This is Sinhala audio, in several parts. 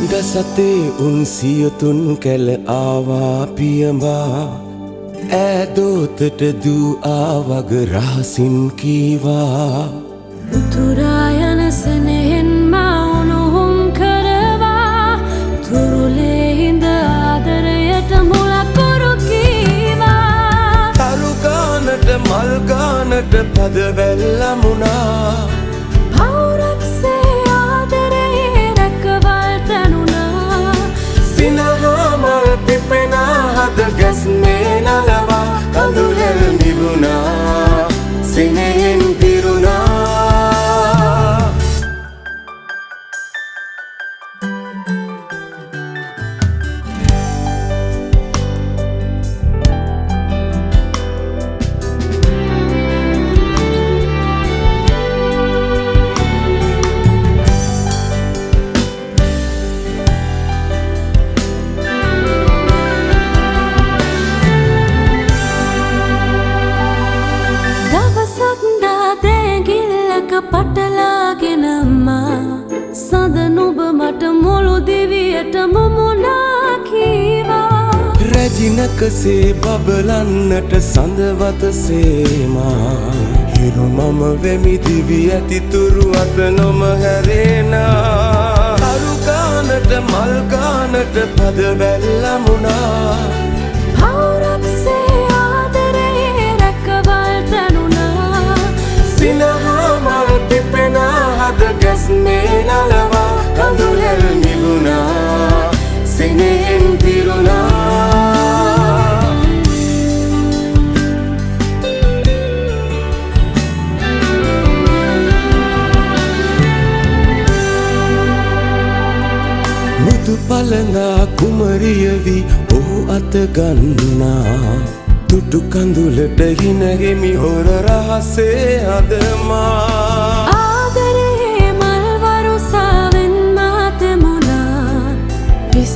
දසතේ උන් සියතුන් කැල ආවා පියඹා ඈදෝතට දූ ආවග රහසින් කීවා උතුරා යන සෙනෙහෙන් මා උණුහුම් කරවා තුරුලේ හිඳ ආදරයට මුලකුරු කීවා තරු ගානට මල් ගානට පද වැල්ලමුණා ගැස්මේ නලවා කඳුලෙල් නිවුණා සිනෙහෙන් පිරුණා පටලාගෙනම්මා සඳ නුඹ මට මුළු දිවියටම මුණා කීවා රැජිනකසේ බබලන්නට සඳවතසේමා හිරු මම වෙමි දිවි ඇතිතුරු අත නොම හැරේනා තරු ගානට මල් ගානට පද වැල්ලමුණා පවුරක්සේ ආදරයේ රැකවල් තැනුණා ගැස්මේ නලවා කඳුලෙල් නිවුණා සිනෙහෙන් පිරුණා මුතු පලඳා කුමරියවි ඔහු අතගන්නා තුටු කඳුලට හිනගෙමි හොර රහසේ අදමා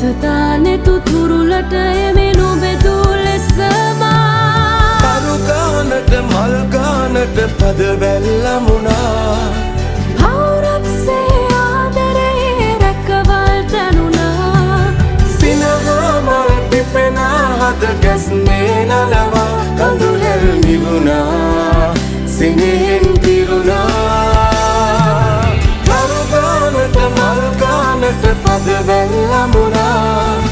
සතානෙතු තුරුලට එමි නොබෙදු ලෙසමා තරු ගානට මල් ගානට පද වැල්ලමුණා පවුරක්සේ ආදරයේ රැකවල් තැනුණා සිනහා මල් පිපෙනා හද ගැස්මේ නලවා කඳුලෙල් නිවුණා සිනෙහෙන් පිරුණා තරු ගානට මල් ගානට පද වැල්ලමුණා